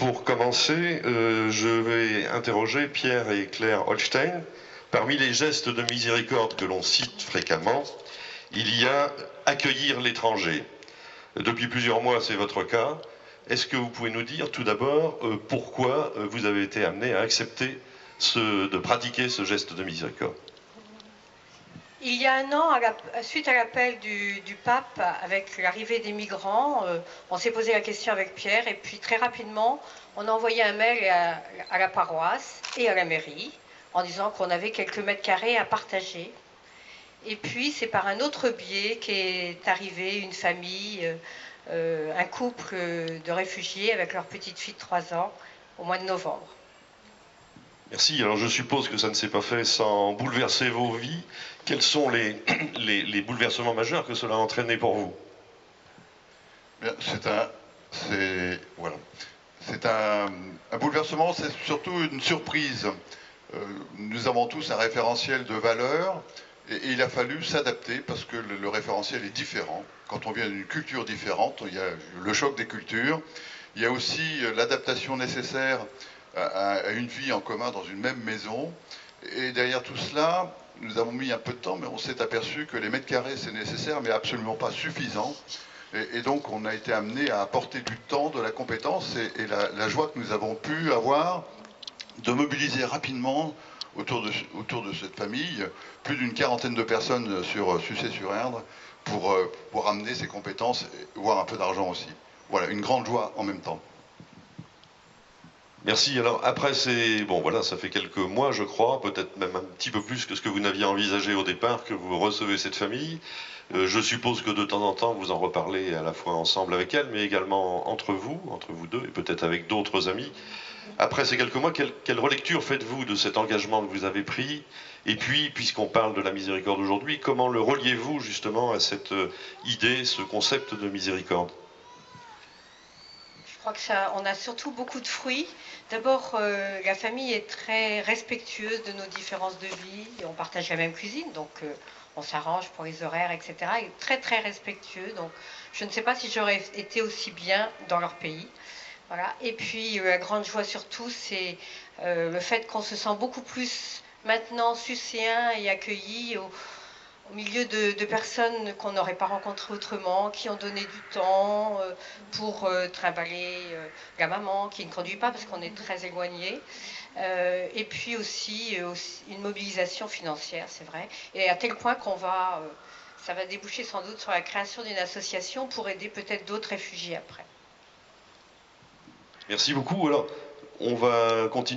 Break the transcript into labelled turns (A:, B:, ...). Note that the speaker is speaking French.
A: pour commencer, je vais interroger Pierre et Claire Holstein. Parmi les gestes de miséricorde que l'on cite fréquemment, il y a accueillir l'étranger. Depuis plusieurs mois, c'est votre cas. Est-ce que vous pouvez nous dire tout d'abord pourquoi vous avez été amené à accepter de pratiquer ce geste de miséricorde?
B: Il y a un an, suite à l'appel du pape avec l'arrivée des migrants, on s'est posé la question avec Pierre et puis très rapidement, on a envoyé un mail à la paroisse et à la mairie en disant qu'on avait quelques mètres carrés à partager. Et puis c'est par un autre biais qu'est arrivé une famille, un couple de réfugiés avec leur petite fille de 3 ans au mois de novembre.
A: Merci. Alors je suppose que ça ne s'est pas fait sans bouleverser vos vies. Quels sont les bouleversements majeurs que cela a entraîné pour vous?
C: C'est un bouleversement, c'est surtout une surprise. Nous avons tous un référentiel de valeurs et il a fallu s'adapter parce que le référentiel est différent. Quand on vient d'une culture différente, il y a le choc des cultures. Il y a aussi l'adaptation nécessaire à une vie en commun dans une même maison. Et derrière tout cela, nous avons mis un peu de temps, mais on s'est aperçu que les mètres carrés, c'est nécessaire, mais absolument pas suffisant. Et donc, on a été amené à apporter du temps, de la compétence et la joie que nous avons pu avoir de mobiliser rapidement autour de cette famille plus d'une quarantaine de personnes sur Sucé-sur-Erdre pour amener ces compétences, voire un peu d'argent aussi. Voilà, une grande joie en même temps.
A: Merci. Alors après, ça fait quelques mois, je crois, peut-être même un petit peu plus que ce que vous n'aviez envisagé au départ, que vous recevez cette famille. Je suppose que de temps en temps, vous en reparlez à la fois ensemble avec elle, mais également entre vous deux, et peut-être avec d'autres amis. Après ces quelques mois, quelle relecture faites-vous de cet engagement que vous avez pris? Et puis, puisqu'on parle de la miséricorde aujourd'hui, comment le reliez-vous justement à cette idée, ce concept de miséricorde?
B: Je crois qu'on a surtout beaucoup de fruits. D'abord, la famille est très respectueuse de nos différences de vie. On partage la même cuisine, donc on s'arrange pour les horaires, etc. Et très très respectueux. Donc je ne sais pas si j'aurais été aussi bien dans leur pays. Voilà. Et puis la grande joie surtout, c'est le fait qu'on se sent beaucoup plus maintenant sucéens et accueillis au milieu de personnes qu'on n'aurait pas rencontrées autrement, qui ont donné du temps pour trimballer la maman, qui ne conduit pas parce qu'on est très éloigné. Et puis aussi une mobilisation financière, c'est vrai. Et à tel point ça va déboucher sans doute sur la création d'une association pour aider peut-être d'autres réfugiés après.
A: Merci beaucoup. Alors, on va continuer.